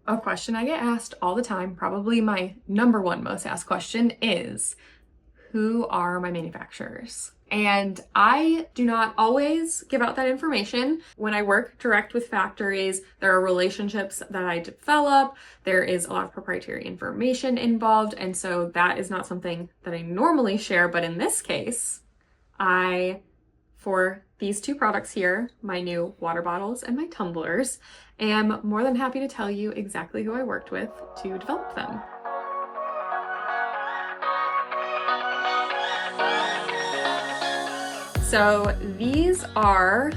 A question I get asked all the time, probably my number one most asked question is, who are my manufacturers? And I do not always give out that information. When I work direct with factories, there are relationships that I develop. There is a lot of proprietary information involved. And so that is not something that I normally share. But in this case, for these two products here, my new water bottles and my tumblers, am more than happy to tell you exactly who I worked with to develop them. So these are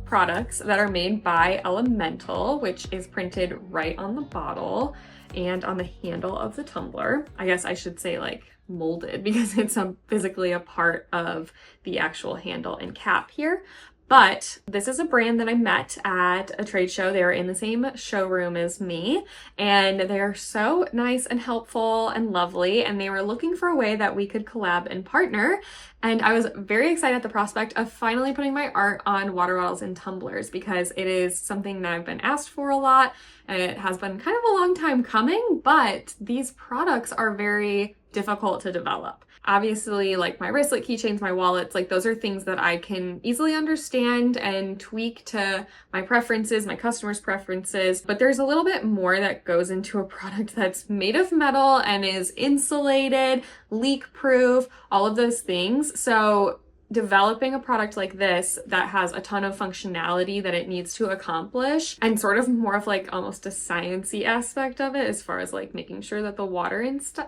products that are made by Elemental, which is printed right on the bottle and on the handle of the tumbler. I guess I should say like molded because it's physically a part of the actual handle and cap here. But this is a brand that I met at a trade show. They were in the same showroom as me, and they're so nice and helpful and lovely, and they were looking for a way that we could collab and partner. And I was very excited at the prospect of finally putting my art on water bottles and tumblers because it is something that I've been asked for a lot, and it has been kind of a long time coming, but these products are very difficult to develop. Obviously, like my wristlet keychains, my wallets, like those are things that I can easily understand and tweak to my preferences, my customers' preferences. But there's a little bit more that goes into a product that's made of metal and is insulated, leak proof, all of those things. So developing a product like this that has a ton of functionality that it needs to accomplish and sort of more of like almost a sciencey aspect of it as far as like making sure that the water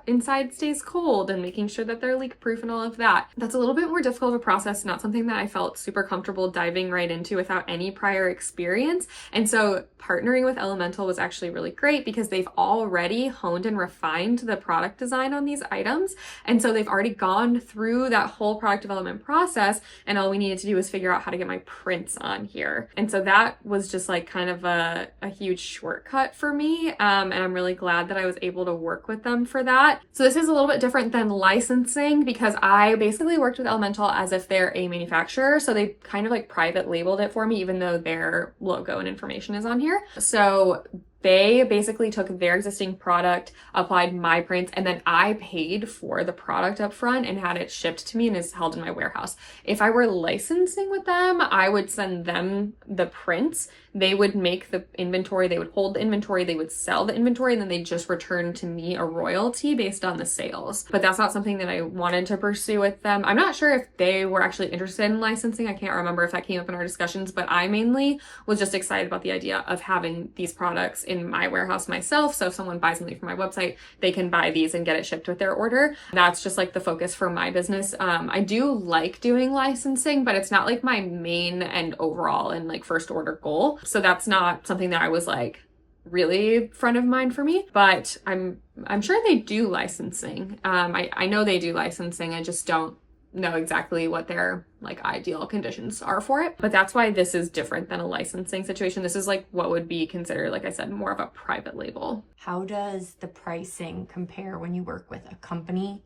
inside stays cold and making sure that they're leak proof and all of that. That's a little bit more difficult of a process, not something that I felt super comfortable diving right into without any prior experience. And so partnering with Elemental was actually really great because they've already honed and refined the product design on these items. And so they've already gone through that whole product development process, and all we needed to do was figure out how to get my prints on here. And so that was just like kind of a huge shortcut for me. And I'm really glad that I was able to work with them for that. So this is a little bit different than licensing because I basically worked with Elemental as if they're a manufacturer. So they kind of like private labeled it for me, even though their logo and information is on here. So they basically took their existing product, applied my prints, and then I paid for the product up front and had it shipped to me and is held in my warehouse. If I were licensing with them, I would send them the prints. They would make the inventory, they would hold the inventory, they would sell the inventory, and then they just return to me a royalty based on the sales. But that's not something that I wanted to pursue with them. I'm not sure if they were actually interested in licensing. I can't remember if that came up in our discussions, but I mainly was just excited about the idea of having these products in my warehouse myself. So if someone buys something from my website, they can buy these and get it shipped with their order. That's just like the focus for my business. I do like doing licensing, but it's not like my main and overall and like first order goal. So that's not something that I was like really front of mind for me, but I'm sure they do licensing. I know they do licensing. I just don't know exactly what their like ideal conditions are for it. But that's why this is different than a licensing situation. This is like what would be considered, like I said, more of a private label. How does the pricing compare when you work with a company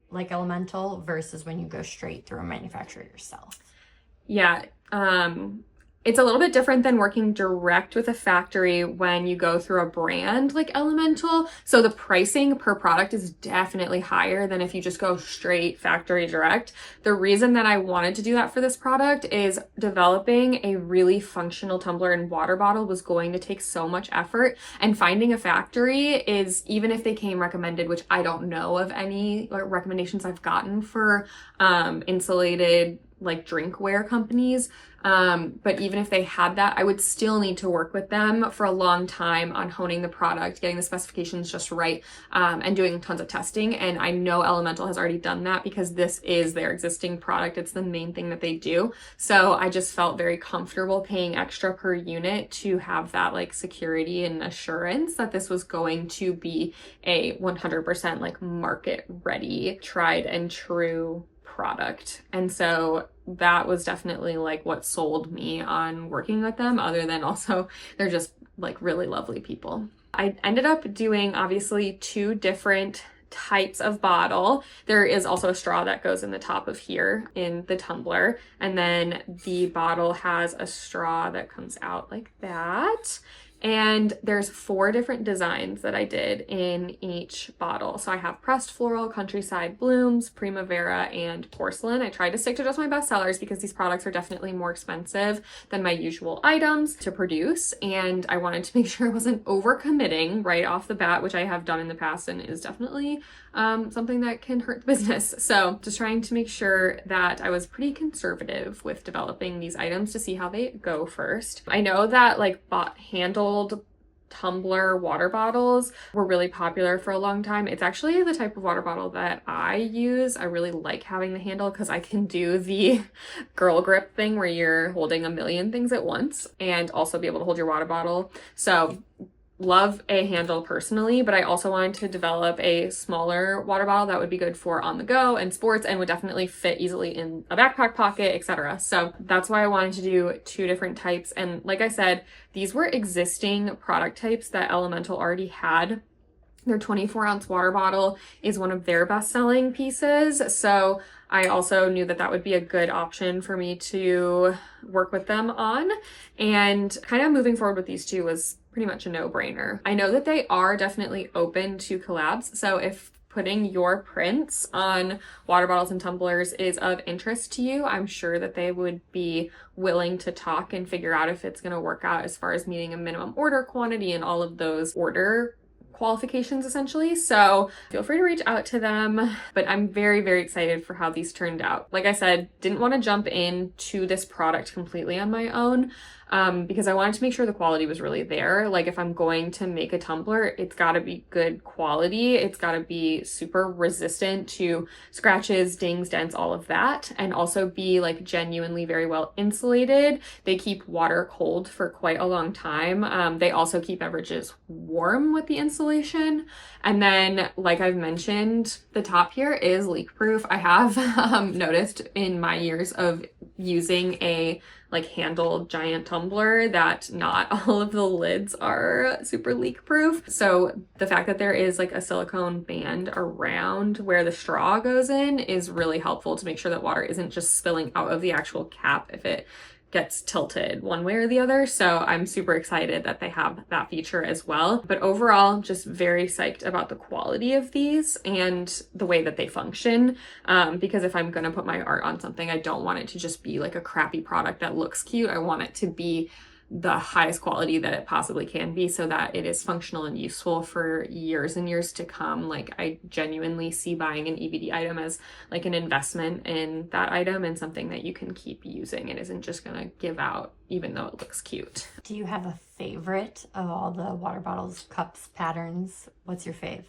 like Elemental versus when you go straight through a manufacturer yourself? Yeah, it's a little bit different than working direct with a factory when you go through a brand like Elemental. So the pricing per product is definitely higher than if you just go straight factory direct. The reason that I wanted to do that for this product is developing a really functional tumbler and water bottle was going to take so much effort, and finding a factory is, even if they came recommended, which I don't know of any recommendations I've gotten for insulated like drinkware companies. But even if they had that, I would still need to work with them for a long time on honing the product, getting the specifications just right, and doing tons of testing. And I know Elemental has already done that because this is their existing product. It's the main thing that they do. So I just felt very comfortable paying extra per unit to have that like security and assurance that this was going to be a 100% like market ready, tried and true product. And so that was definitely like what sold me on working with them, other than also they're just like really lovely people. I ended up doing obviously 2 different types of bottle. There is also a straw that goes in the top of here in the tumbler, and then the bottle has a straw that comes out like that. And there's 4 different designs that I did in each bottle. So I have pressed floral, countryside blooms, primavera, and porcelain. I tried to stick to just my best sellers because these products are definitely more expensive than my usual items to produce. And I wanted to make sure I wasn't overcommitting right off the bat, which I have done in the past and is definitely something that can hurt the business. So just trying to make sure that I was pretty conservative with developing these items to see how they go first. I know that like handled tumbler water bottles were really popular for a long time. It's actually the type of water bottle that I use. I really like having the handle because I can do the girl grip thing where you're holding a million things at once and also be able to hold your water bottle. So love a handle personally, but I also wanted to develop a smaller water bottle that would be good for on the go and sports and would definitely fit easily in a backpack pocket, etc. So that's why I wanted to do 2 different types. And like I said, these were existing product types that Elemental already had. Their 24-ounce water bottle is one of their best-selling pieces. So I also knew that that would be a good option for me to work with them on. And kind of moving forward with these 2 was pretty much a no-brainer. I know that they are definitely open to collabs. So if putting your prints on water bottles and tumblers is of interest to you, I'm sure that they would be willing to talk and figure out if it's going to work out as far as meeting a minimum order quantity and all of those order qualifications essentially. So feel free to reach out to them, but I'm very, very excited for how these turned out. Like I said, didn't want to jump into this product completely on my own. Because I wanted to make sure the quality was really there. Like if I'm going to make a tumbler, it's got to be good quality. It's got to be super resistant to scratches, dings, dents, all of that. And also be like genuinely very well insulated. They keep water cold for quite a long time. They also keep beverages warm with the insulation. And then, like I've mentioned, the top here is leak proof. I have noticed in my years of using a like handled giant tumbler that not all of the lids are super leak proof. So the fact that there is like a silicone band around where the straw goes in is really helpful to make sure that water isn't just spilling out of the actual cap if it gets tilted one way or the other. So I'm super excited that they have that feature as well. But overall, just very psyched about the quality of these and the way that they function. Because if I'm going to put my art on something, I don't want it to just be like a crappy product that looks cute. I want it to be the highest quality that it possibly can be so that it is functional and useful for years and years to come. Like I genuinely see buying an EBD item as like an investment in that item and something that you can keep using. It isn't just gonna give out even though it looks cute. Do you have a favorite of all the water bottles, cups, patterns? What's your fave?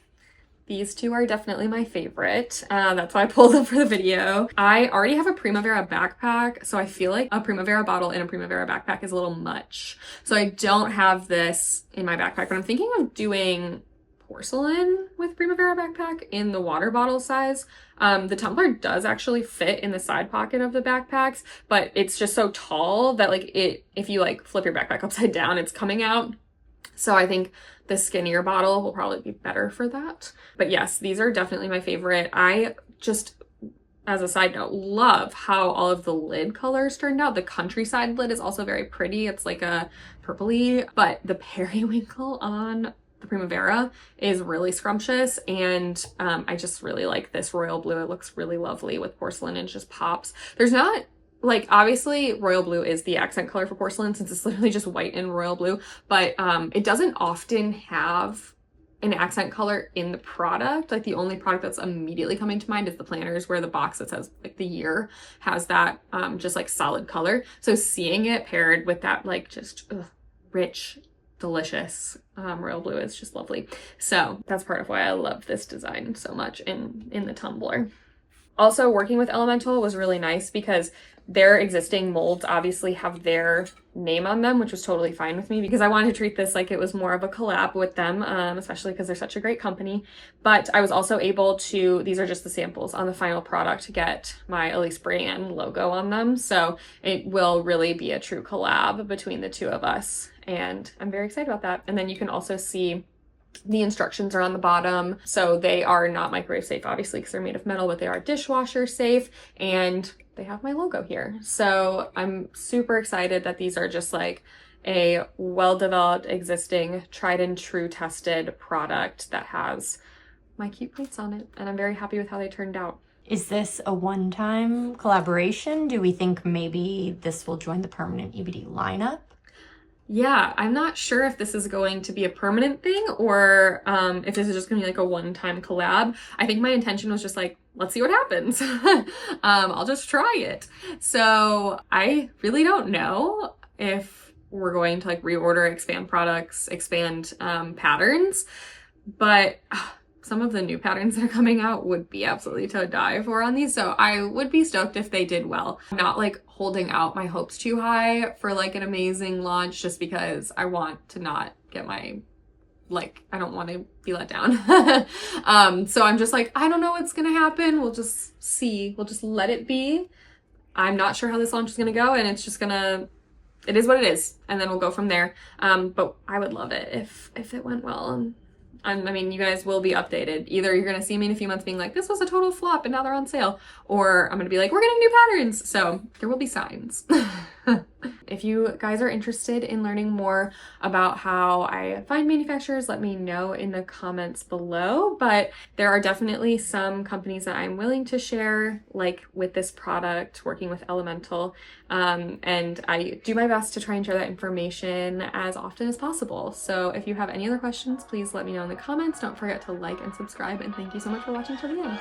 These 2 are definitely my favorite. That's why I pulled them for the video. I already have a Primavera backpack, so I feel like a Primavera bottle in a Primavera backpack is a little much. So I don't have this in my backpack, but I'm thinking of doing porcelain with Primavera backpack in the water bottle size. The tumbler does actually fit in the side pocket of the backpacks, but it's just so tall that like if you like flip your backpack upside down, it's coming out. So I think the skinnier bottle will probably be better for that. But yes, these are definitely my favorite. I just, as a side note, love how all of the lid colors turned out. The countryside lid is also very pretty. It's like a purpley, but the periwinkle on the Primavera is really scrumptious. And I just really like this royal blue. It looks really lovely with porcelain and just pops. There's not like, obviously royal blue is the accent color for porcelain since it's literally just white and royal blue, but it doesn't often have an accent color in the product. Like the only product that's immediately coming to mind is the planners where the box that says like the year has that just like solid color. So seeing it paired with that like just rich, delicious royal blue is just lovely. So that's part of why I love this design so much in the tumbler. Also, working with Elemental was really nice because their existing molds obviously have their name on them, which was totally fine with me because I wanted to treat this like it was more of a collab with them, especially because they're such a great company. But I was also able to, these are just the samples on the final product, to get my Elise Brienne logo on them. So it will really be a true collab between the 2 of us. And I'm very excited about that. And then you can also see the instructions are on the bottom. So they are not microwave safe, obviously, because they're made of metal, but they are dishwasher safe. And they have my logo here. So I'm super excited that these are just like a well-developed, existing, tried and true tested product that has my cute plates on it. And I'm very happy with how they turned out. Is this a one-time collaboration? Do we think maybe this will join the permanent EBD lineup? Yeah, I'm not sure if this is going to be a permanent thing or if this is just gonna be like a one-time collab. I think my intention was just like, let's see what happens. I'll just try it. So I really don't know if we're going to like reorder, expand products, expand patterns, but some of the new patterns that are coming out would be absolutely to die for on these. So I would be stoked if they did well. I'm not like holding out my hopes too high for like an amazing launch just because I want to not get my, like, I don't want to be let down. So I'm just like, I don't know what's going to happen. We'll just see. We'll just let it be. I'm not sure how this launch is going to go, and it's just going to, it is what it is. And then we'll go from there. But I would love it if it went well. And I mean, you guys will be updated. Either you're going to see me in a few months being like, this was a total flop and now they're on sale. Or I'm going to be like, we're getting new patterns. So there will be signs. If you guys are interested in learning more about how I find manufacturers, let me know in the comments below. But there are definitely some companies that I'm willing to share, like with this product, working with Elemental. And I do my best to try and share that information as often as possible. So if you have any other questions, please let me know in the comments. Don't forget to like and subscribe. And thank you so much for watching till the end.